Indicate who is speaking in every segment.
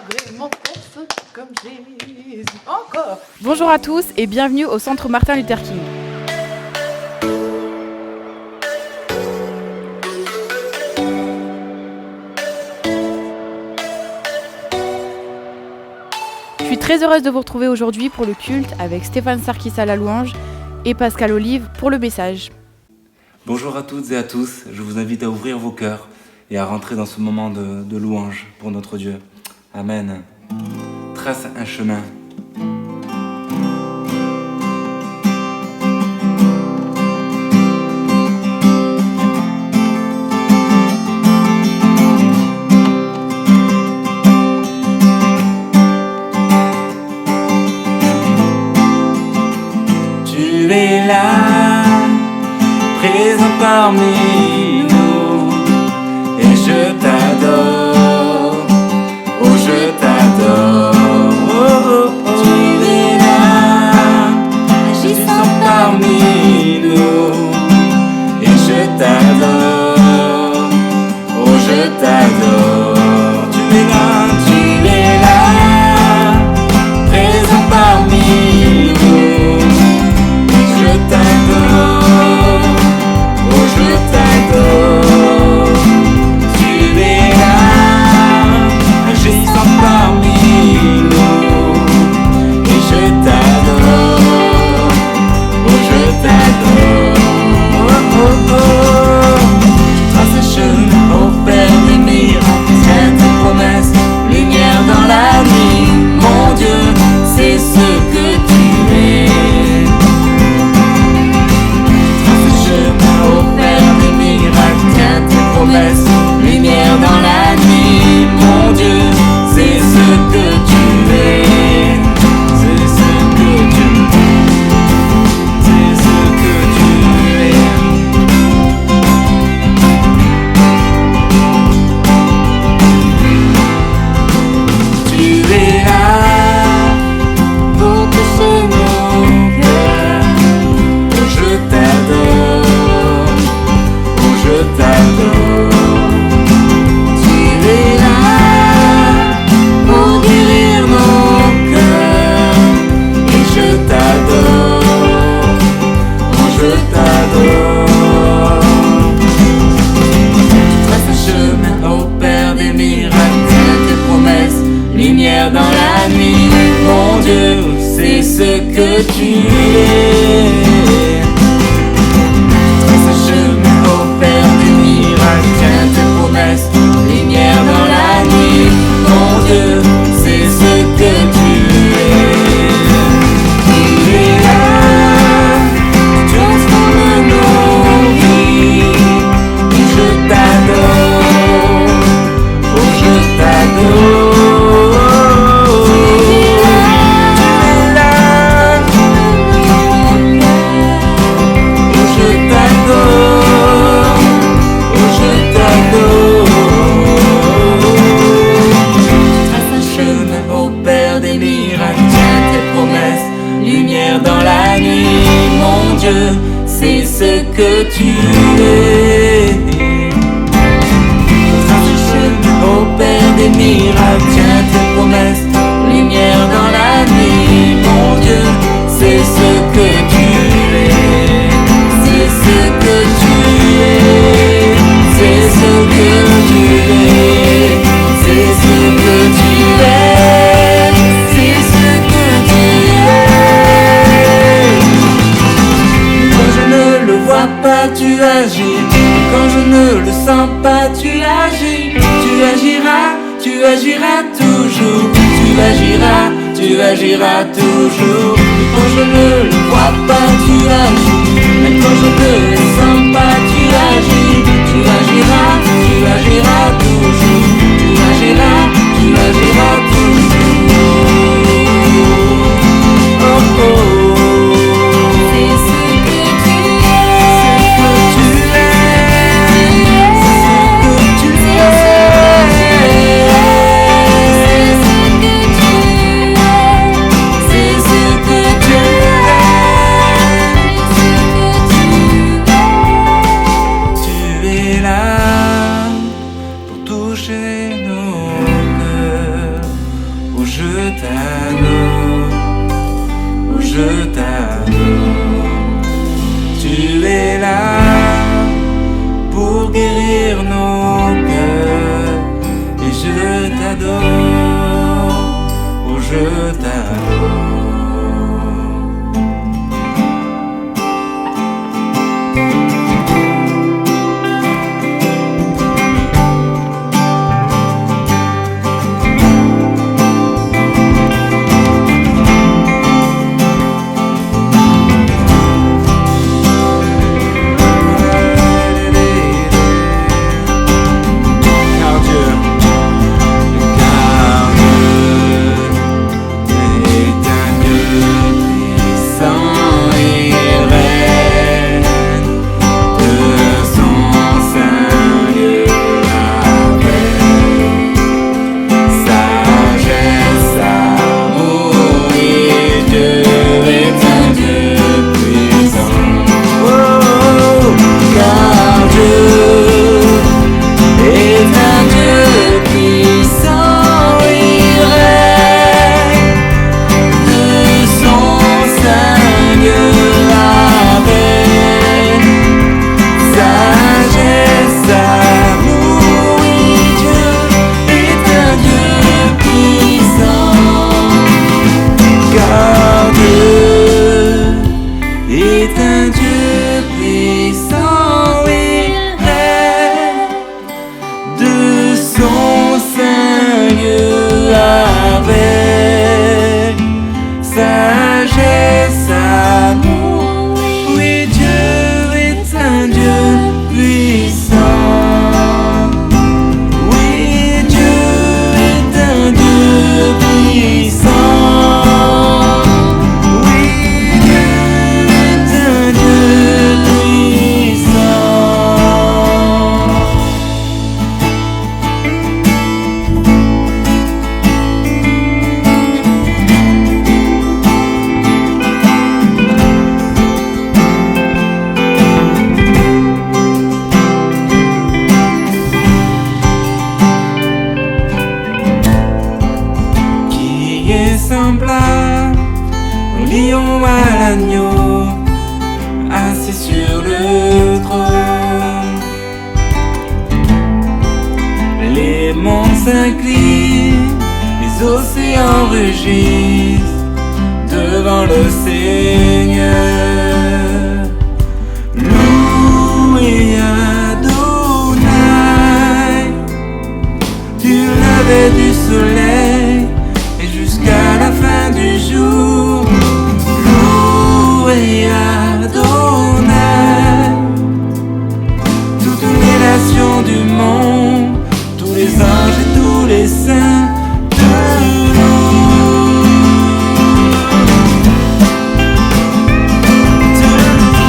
Speaker 1: vraiment faire ça comme Jésus. Encore.
Speaker 2: Bonjour à tous et bienvenue au Centre Martin Luther King. Je suis très heureuse de vous retrouver aujourd'hui pour le culte avec Stéphane Sarkis à la louange et Pascal Olive pour le message.
Speaker 3: Bonjour à toutes et à tous, je vous invite à ouvrir vos cœurs et à rentrer dans ce moment de louange pour notre Dieu. Amen. Trace un chemin. Tu es là, présent parmi nous, et je t'adore, oh je t'adore, oh, oh, oh. Tu es là, agissant parmi nous, et je t'adore, oh je t'adore. Tu es là, présent parmi nous, et je t'adore, oh je t'adore. Tu es là, agissant parmi nous, et je t'adore, oh je t'adore. Oh, oh, oh. Tu traces un chemin au Père des miracles, tiens tes promesses, lumière dans la nuit. Mon Dieu, c'est ce que tu es. Au Père des miracles, tiens tes promesses, lumière dans la nuit. Mon Dieu, c'est ce que tu es. C'est ce que tu es. C'est ce que tu es. Tu es là pour toucher mon cœur. Je t'adore, oh je t'adore. Tu es là pour guérir mon cœur, et je t'adore, oh je t'adore. Tu traces un chemin au Père des miracles, tiens tes promesses, lumière dans la nuit. Mon Dieu, c'est ce que tu es. Au Père des miracles, tiens tes promesses, lumière dans la nuit. Mon Dieu, c'est ce que tu es. Tu es là, tu transformes nos vies, et je t'adore, oh je t'adore. Tu es là, oh je t'adore, oh je t'adore. Tu traces un chemin au Père des miracles, tiens tes promesses, lumière dans la nuit. Mon Dieu, c'est ce que tu es. Tu traces un chemin au Père des miracles, tiens tes promesses, lumière dans la nuit. Mon Dieu, c'est ce que tu es. C'est ce que tu es. C'est ce que tu es. C'est ce que tu es. C'est ce que tu es. Quand je ne le vois pas, tu agis. Quand je ne le sens pas, tu agis. Tu agiras, tu agiras toujours. Tu agiras, tu agiras toujours. Et quand je ne le vois pas, tu agis. Mais quand je ne le sens pas, tu agis. Tu agiras, tu agiras toujours. Tu agiras, tu agiras toujours. Oh oh. C'est ce que tu es. C'est ce que tu es. C'est ce que tu es. C'est ce que tu es. C'est ce que tu es. t'adore. Tu es là pour guérir nos cœurs. Et je t'adore, oh je t'adore. Semblable au lion à l'agneau, assis sur le trône. Les monts s'inclinent, les océans rugissent devant le Seigneur. Louez Adonai, du lever du soleil et jusqu'à la fin du jour. Louez Adonai, toutes les nations du monde, tous les anges et tous les saints te louent. Te louent.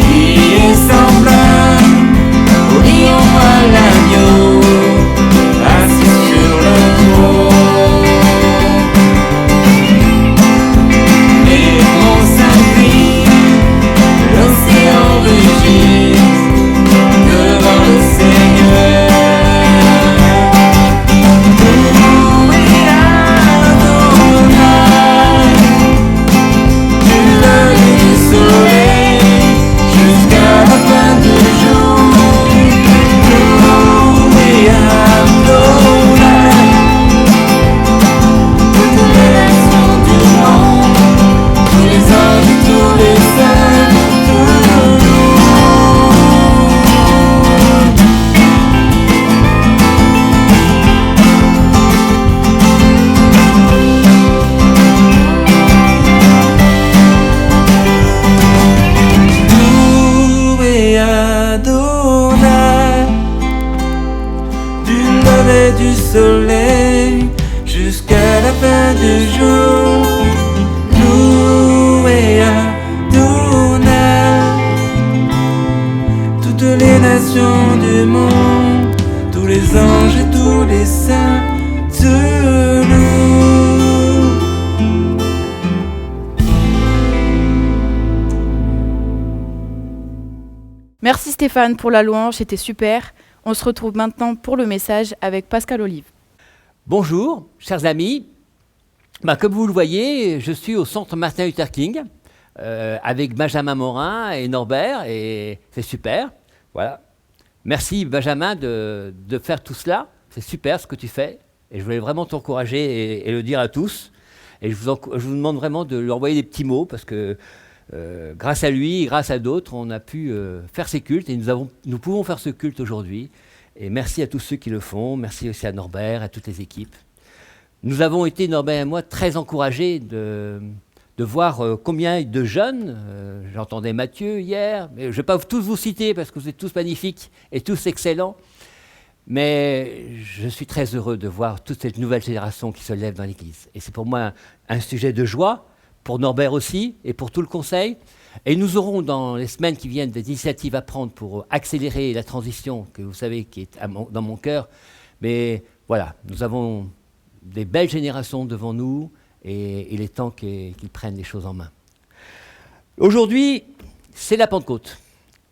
Speaker 3: Qui est semblable au lion à l'agneau, assis sur le trône. Les monts s'inclinent, l'océan rugit devant le Seigneur. Louez Adonai, du lever du soleil jusqu'à la fin du jour. Louez Adonai, toutes les nations du monde, tous les anges et tous les saints te louent. Louez Adonai, du lever du soleil jusqu'à la fin du jour. Louez Adonai, toutes les nations du monde, tous les anges et tous les saints te louent.
Speaker 2: Merci Stéphane pour la louange, c'était super. On se retrouve maintenant pour le message avec Pascal Olive.
Speaker 4: Bonjour, chers amis. Comme vous le voyez, je suis au centre Martin Luther King avec Benjamin Morin et Norbert, et c'est super. Voilà. Merci Benjamin de faire tout cela. C'est super ce que tu fais. Et je voulais vraiment t'encourager et le dire à tous. Et je vous demande vraiment de lui envoyer des petits mots parce que grâce à lui, grâce à d'autres, on a pu faire ces cultes et nous pouvons faire ce culte aujourd'hui. Et merci à tous ceux qui le font. Merci aussi à Norbert, à toutes les équipes. Nous avons été, Norbert et moi, très encouragés de voir combien de jeunes, j'entendais Mathieu hier, mais je ne vais pas tous vous citer parce que vous êtes tous magnifiques et tous excellents, mais je suis très heureux de voir toute cette nouvelle génération qui se lève dans l'Église. Et c'est pour moi un sujet de joie, pour Norbert aussi et pour tout le Conseil. Et nous aurons dans les semaines qui viennent des initiatives à prendre pour accélérer la transition, que vous savez qui est dans mon cœur. Mais voilà, nous avons des belles générations devant nous et il est temps qu'ils prennent les choses en main. Aujourd'hui, c'est la Pentecôte.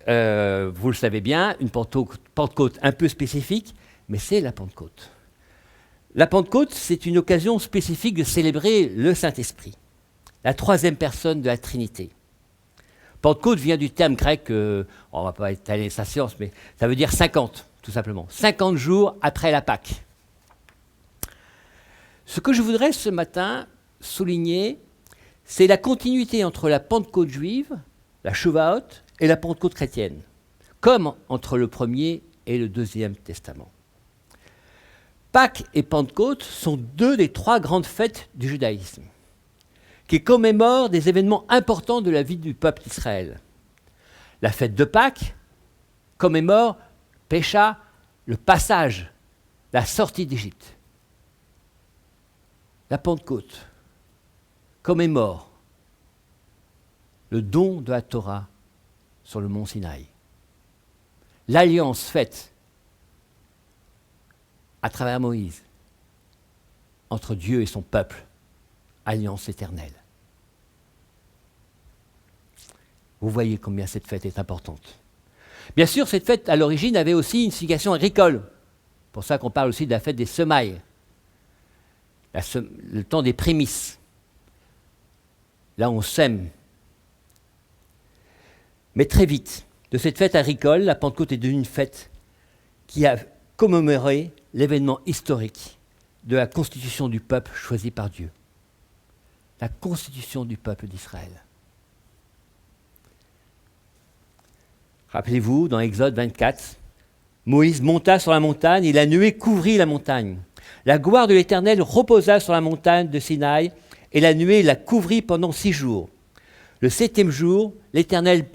Speaker 4: Vous le savez bien, une Pentecôte un peu spécifique, mais c'est la Pentecôte. La Pentecôte, c'est une occasion spécifique de célébrer le Saint-Esprit, la troisième personne de la Trinité. Pentecôte vient du terme grec, on ne va pas étaler sa science, mais ça veut dire 50, tout simplement. 50 jours après la Pâque. Ce que je voudrais ce matin souligner, c'est la continuité entre la Pentecôte juive, la Shavuot, et la Pentecôte chrétienne, comme entre le Premier et le Deuxième Testament. Pâques et Pentecôte sont deux des trois grandes fêtes du judaïsme, qui commémorent des événements importants de la vie du peuple d'Israël. La fête de Pâques commémore Pécha, le passage, la sortie d'Égypte. La Pentecôte commémore le don de la Torah sur le mont Sinaï. L'alliance faite à travers Moïse entre Dieu et son peuple, alliance éternelle. Vous voyez combien cette fête est importante. Bien sûr, cette fête, à l'origine, avait aussi une signification agricole. C'est pour ça qu'on parle aussi de la fête des semailles. Le temps des prémices. Là, on sème. Mais très vite, de cette fête agricole, la Pentecôte est devenue une fête qui a commémoré l'événement historique de la constitution du peuple choisi par Dieu. La constitution du peuple d'Israël. Rappelez-vous, dans Exode 24, Moïse monta sur la montagne et la nuée couvrit la montagne. La gloire de l'Éternel reposa sur la montagne de Sinaï et la nuée la couvrit pendant 6 jours. Le 7e jour, l'Éternel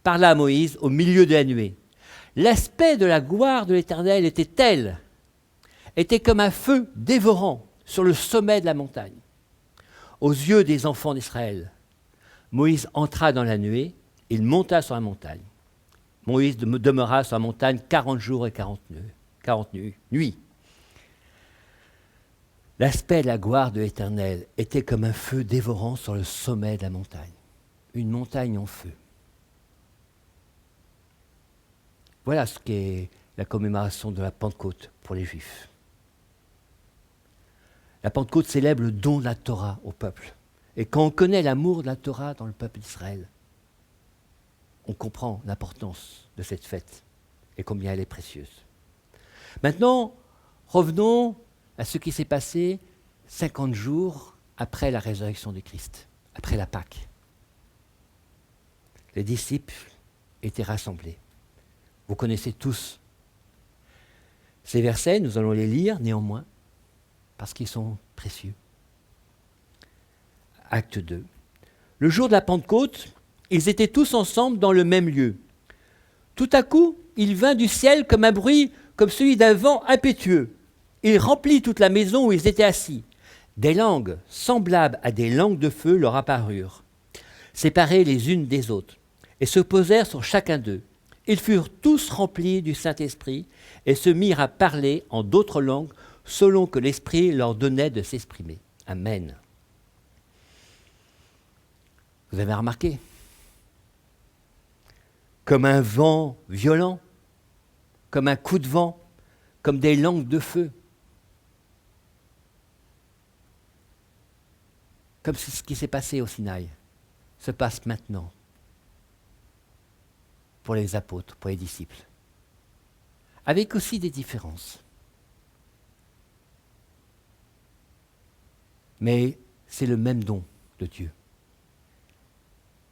Speaker 4: parla à Moïse au milieu de la nuée. L'aspect de la gloire de l'Éternel était comme un feu dévorant sur le sommet de la montagne. Aux yeux des enfants d'Israël, Moïse entra dans la nuée, il monta sur la montagne. Moïse demeura sur la montagne 40 jours et 40 nuits. L'aspect de la gloire de l'Éternel était comme un feu dévorant sur le sommet de la montagne. Une montagne en feu. Voilà ce qu'est la commémoration de la Pentecôte pour les Juifs. La Pentecôte célèbre le don de la Torah au peuple. Et quand on connaît l'amour de la Torah dans le peuple d'Israël, on comprend l'importance de cette fête et combien elle est précieuse. Maintenant, revenons à ce qui s'est passé 50 jours après la résurrection du Christ, après la Pâque. Les disciples étaient rassemblés. Vous connaissez tous ces versets, nous allons les lire néanmoins, parce qu'ils sont précieux. Acte 2. Le jour de la Pentecôte, ils étaient tous ensemble dans le même lieu. Tout à coup, il vint du ciel comme un bruit, comme celui d'un vent impétueux. Il remplit toute la maison où ils étaient assis. Des langues semblables à des langues de feu leur apparurent, séparées les unes des autres, et se posèrent sur chacun d'eux. Ils furent tous remplis du Saint-Esprit et se mirent à parler en d'autres langues selon que l'Esprit leur donnait de s'exprimer. Amen. Vous avez remarqué? Comme un vent violent, comme un coup de vent, comme des langues de feu. Comme ce qui s'est passé au Sinaï, se passe maintenant pour les apôtres, pour les disciples. Avec aussi des différences. Mais c'est le même don de Dieu.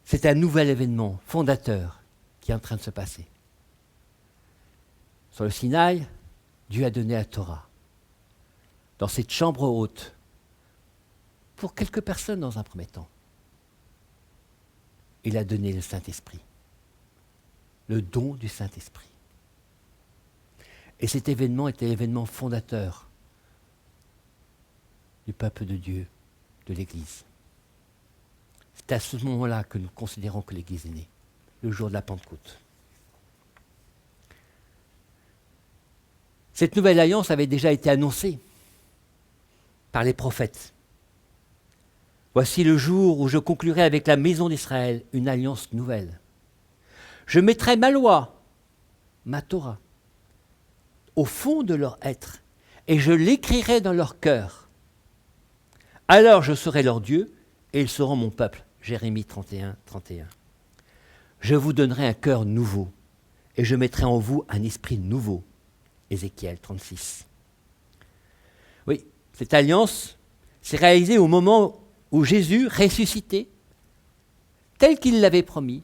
Speaker 4: C'est un nouvel événement fondateur qui est en train de se passer. Sur le Sinaï, Dieu a donné la Torah. Dans cette chambre haute, pour quelques personnes dans un premier temps, il a donné le Saint-Esprit, le don du Saint-Esprit. Et cet événement était l'événement fondateur du peuple de Dieu, de l'Église. C'est à ce moment-là que nous considérons que l'Église est née, le jour de la Pentecôte. Cette nouvelle alliance avait déjà été annoncée par les prophètes. Voici le jour où je conclurai avec la maison d'Israël une alliance nouvelle. Je mettrai ma loi, ma Torah, au fond de leur être, et je l'écrirai dans leur cœur. Alors je serai leur Dieu, et ils seront mon peuple. Jérémie 31, 31. Je vous donnerai un cœur nouveau, et je mettrai en vous un esprit nouveau. Ézéchiel 36. Oui, cette alliance s'est réalisée au moment où Jésus, ressuscité, tel qu'il l'avait promis,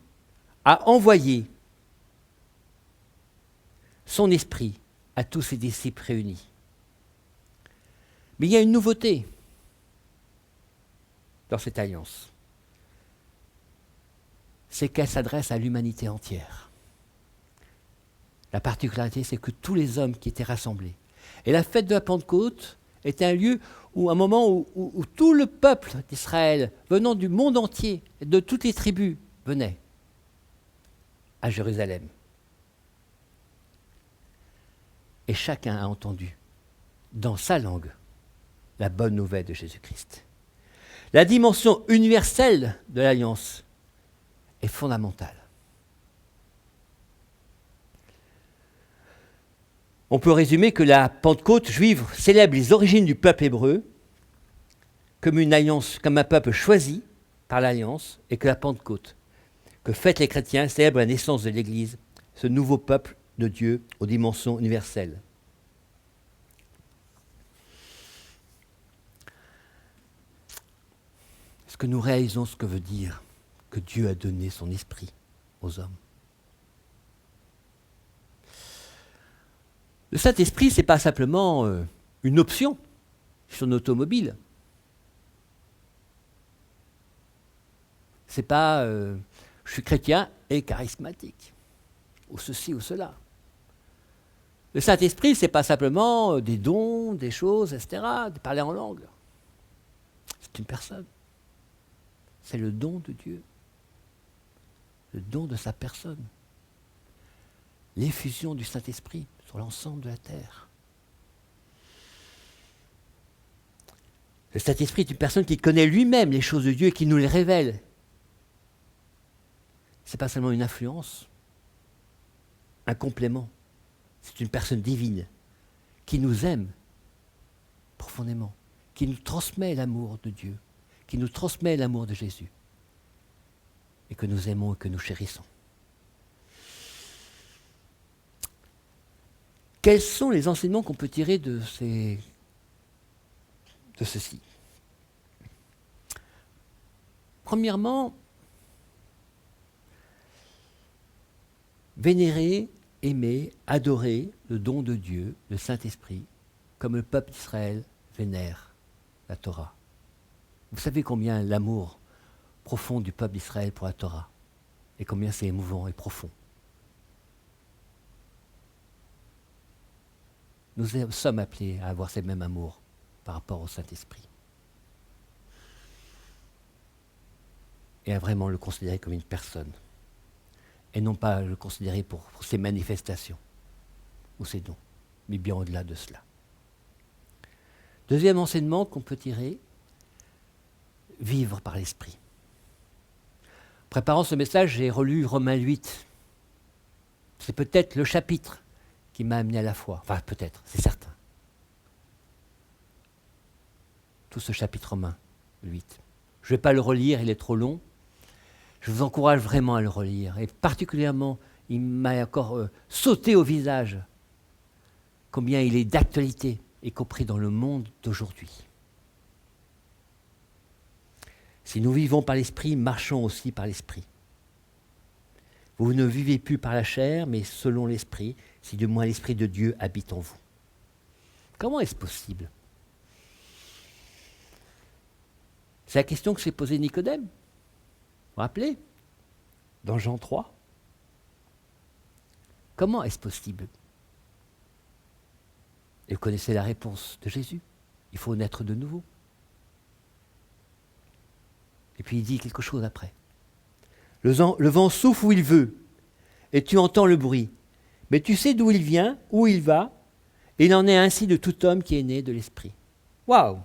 Speaker 4: a envoyé son esprit à tous ses disciples réunis. Mais il y a une nouveauté dans cette alliance. C'est qu'elle s'adresse à l'humanité entière. La particularité, c'est que tous les hommes qui étaient rassemblés. Et la fête de la Pentecôte était un lieu où, un moment où tout le peuple d'Israël, venant du monde entier, de toutes les tribus, venait à Jérusalem. Et chacun a entendu, dans sa langue, la bonne nouvelle de Jésus-Christ. La dimension universelle de l'alliance est fondamentale. On peut résumer que la Pentecôte juive célèbre les origines du peuple hébreu comme une alliance, comme un peuple choisi par l'alliance, et que la Pentecôte, que fêtent les chrétiens, célèbre la naissance de l'Église, ce nouveau peuple de Dieu aux dimensions universelles. Est-ce que nous réalisons ce que veut dire que Dieu a donné son esprit aux hommes? Le Saint-Esprit, ce n'est pas simplement une option sur une automobile. Ce n'est pas je suis chrétien et charismatique, ou ceci ou cela. Le Saint-Esprit, ce n'est pas simplement des dons, des choses, etc., de parler en langue. C'est une personne. C'est le don de Dieu. Le don de sa personne. L'effusion du Saint-Esprit sur l'ensemble de la terre. Le Saint-Esprit est une personne qui connaît lui-même les choses de Dieu et qui nous les révèle. Ce n'est pas seulement une influence, un complément. C'est une personne divine qui nous aime profondément, qui nous transmet l'amour de Dieu, qui nous transmet l'amour de Jésus et que nous aimons et que nous chérissons. Quels sont les enseignements qu'on peut tirer de ceci? Premièrement, vénérer, aimer, adorer le don de Dieu, le Saint-Esprit, comme le peuple d'Israël vénère la Torah. Vous savez combien l'amour profond du peuple d'Israël pour la Torah, et combien c'est émouvant et profond. Nous sommes appelés à avoir ce même amour par rapport au Saint-Esprit. Et à vraiment le considérer comme une personne. Et non pas le considérer pour ses manifestations ou ses dons, mais bien au-delà de cela. Deuxième enseignement qu'on peut tirer, vivre par l'Esprit. Préparant ce message, j'ai relu Romains 8. C'est peut-être le chapitre qui m'a amené à la foi. Enfin, peut-être, c'est certain. Tout ce chapitre Romains 8. Je ne vais pas le relire, il est trop long. Je vous encourage vraiment à le relire. Et particulièrement, il m'a encore sauté au visage combien il est d'actualité, y compris dans le monde d'aujourd'hui. Si nous vivons par l'esprit, marchons aussi par l'esprit. Vous ne vivez plus par la chair, mais selon l'esprit, si du moins l'esprit de Dieu habite en vous. Comment est-ce possible ? C'est la question que s'est posée Nicodème. Vous vous rappelez ? Dans Jean 3. Comment est-ce possible ? Et vous connaissez la réponse de Jésus. Il faut naître de nouveau. Et puis il dit quelque chose après. Le vent souffle où il veut, et tu entends le bruit. Mais tu sais d'où il vient, où il va, et il en est ainsi de tout homme qui est né de l'esprit. Waouh !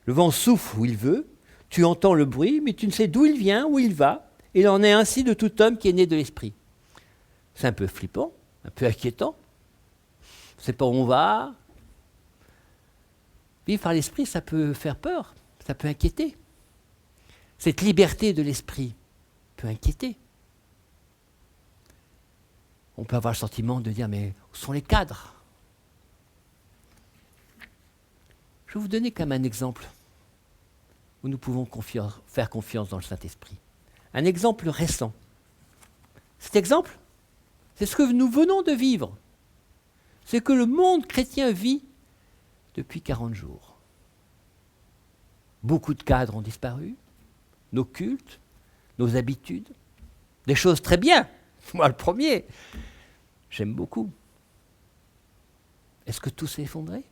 Speaker 4: Le vent souffle où il veut, tu entends le bruit, mais tu ne sais d'où il vient, où il va, et il en est ainsi de tout homme qui est né de l'esprit. C'est un peu flippant, un peu inquiétant. On ne sait pas où on va. Vivre par l'esprit, ça peut faire peur, ça peut inquiéter. Cette liberté de l'esprit peut inquiéter. On peut avoir le sentiment de dire, mais où sont les cadres ? Je vais vous donner comme un exemple où nous pouvons faire confiance dans le Saint-Esprit. Un exemple récent. Cet exemple, c'est ce que nous venons de vivre. C'est que le monde chrétien vit depuis 40 jours. Beaucoup de cadres ont disparu, nos cultes, nos habitudes, des choses très bien. Moi, le premier, j'aime beaucoup. Est-ce que tout s'est effondré ?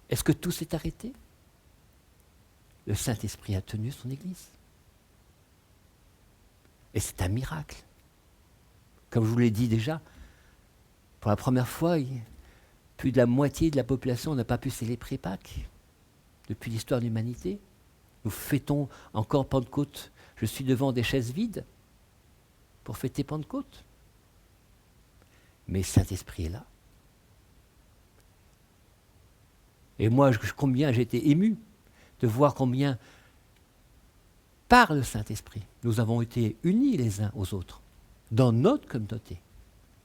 Speaker 4: Est-ce que tout s'est arrêté ? Le Saint-Esprit a tenu son Église. Et c'est un miracle. Comme je vous l'ai dit déjà, pour la première fois, plus de la moitié de la population n'a pas pu célébrer Pâques depuis l'histoire de l'humanité. Nous fêtons encore Pentecôte. Je suis devant des chaises vides pour fêter Pentecôte. Mais le Saint-Esprit est là. Et moi, combien j'ai été ému de voir combien, par le Saint-Esprit, nous avons été unis les uns aux autres, dans notre communauté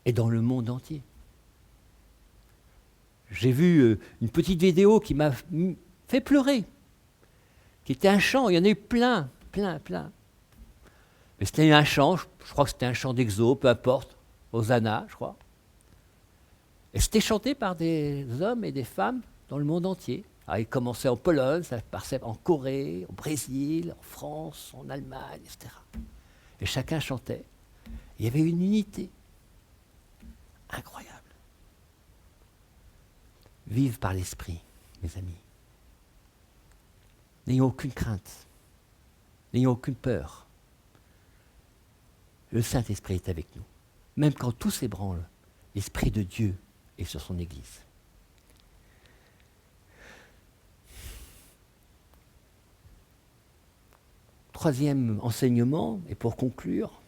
Speaker 4: et dans le monde entier. J'ai vu une petite vidéo qui m'a fait pleurer, qui était un chant, il y en a eu plein. Mais c'était un chant, je crois que c'était un chant d'Exo, peu importe, Hosanna, je crois. Et c'était chanté par des hommes et des femmes dans le monde entier. Alors, il commençait en Pologne, ça passait en Corée, au Brésil, en France, en Allemagne, etc. Et chacun chantait. Il y avait une unité incroyable. Vive par l'esprit, mes amis. N'ayons aucune crainte. N'ayons aucune peur. Le Saint-Esprit est avec nous. Même quand tout s'ébranle, l'Esprit de Dieu est sur son Église. Troisième enseignement, et pour conclure,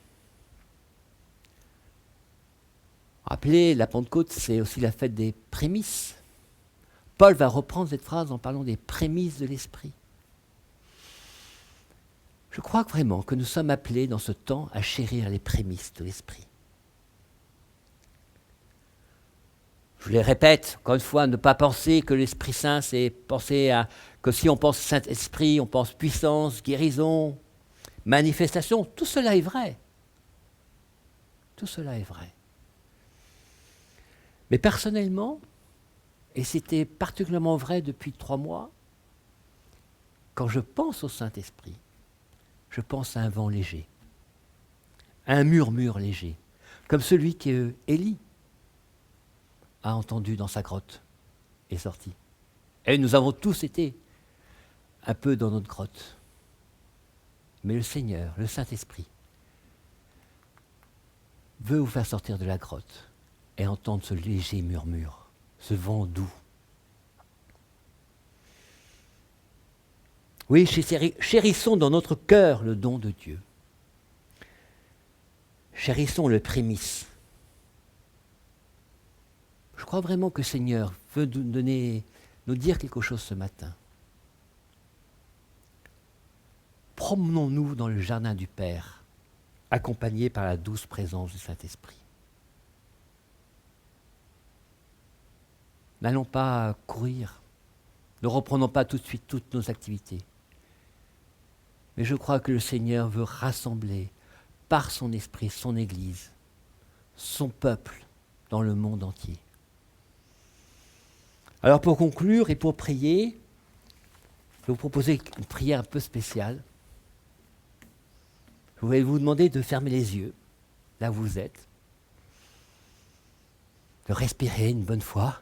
Speaker 4: rappelez, la Pentecôte, c'est aussi la fête des prémices. Paul va reprendre cette phrase en parlant des prémices de l'Esprit. Je crois vraiment que nous sommes appelés dans ce temps à chérir les prémices de l'Esprit. Je les répète, encore une fois, ne pas penser que l'Esprit Saint, c'est penser que si on pense Saint-Esprit, on pense puissance, guérison, manifestation. Tout cela est vrai. Tout cela est vrai. Mais personnellement, et c'était particulièrement vrai depuis 3 mois, quand je pense au Saint-Esprit, je pense à un vent léger, à un murmure léger, comme celui qu'Élie a entendu dans sa grotte et sorti. Et nous avons tous été un peu dans notre grotte. Mais le Seigneur, le Saint-Esprit, veut vous faire sortir de la grotte et entendre ce léger murmure, ce vent doux. Oui, chérissons dans notre cœur le don de Dieu. Chérissons le prémice. Je crois vraiment que le Seigneur veut nous dire quelque chose ce matin. Promenons-nous dans le jardin du Père, accompagnés par la douce présence du Saint-Esprit. N'allons pas courir, ne reprenons pas tout de suite toutes nos activités. Mais je crois que le Seigneur veut rassembler par son esprit, son Église, son peuple dans le monde entier. Alors pour conclure et pour prier, je vais vous proposer une prière un peu spéciale. Je vais vous demander de fermer les yeux, là où vous êtes, de respirer une bonne fois,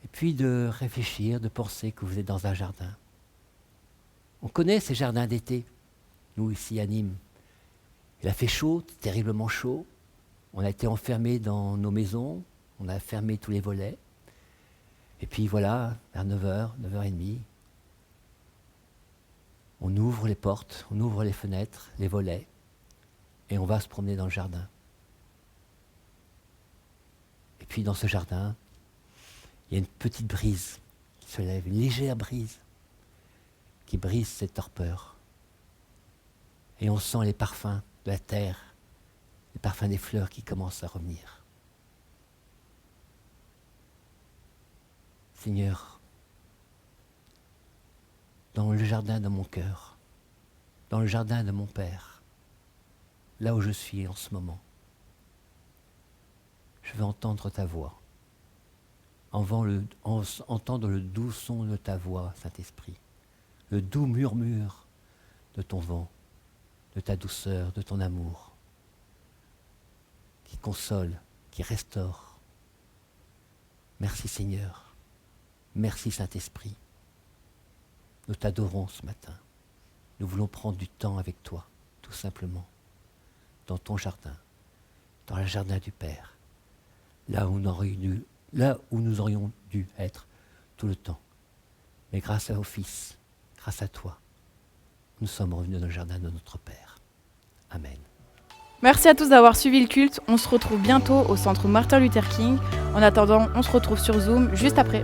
Speaker 4: et puis de réfléchir, de penser que vous êtes dans un jardin. On connaît ces jardins d'été, nous ici à Nîmes. Il a fait chaud, terriblement chaud. On a été enfermés dans nos maisons, on a fermé tous les volets. Et puis voilà, vers 9h, 9h30, on ouvre les portes, on ouvre les fenêtres, les volets, et on va se promener dans le jardin. Et puis dans ce jardin, il y a une petite brise qui se lève, une légère brise qui brise cette torpeur. Et on sent les parfums de la terre, les parfums des fleurs qui commencent à revenir. Seigneur, dans le jardin de mon cœur, dans le jardin de mon Père, là où je suis en ce moment, je veux entendre ta voix, entendre le doux son de ta voix, Saint-Esprit, le doux murmure de ton vent, de ta douceur, de ton amour, qui console, qui restaure. Merci Seigneur, merci Saint-Esprit. Nous t'adorons ce matin. Nous voulons prendre du temps avec toi, tout simplement, dans ton jardin, dans le jardin du Père, là où nous aurions dû être tout le temps. Mais grâce au Fils, grâce à toi, nous sommes revenus dans le jardin de notre Père. Amen.
Speaker 2: Merci à tous d'avoir suivi le culte. On se retrouve bientôt au centre Martin Luther King. En attendant, on se retrouve sur Zoom juste après.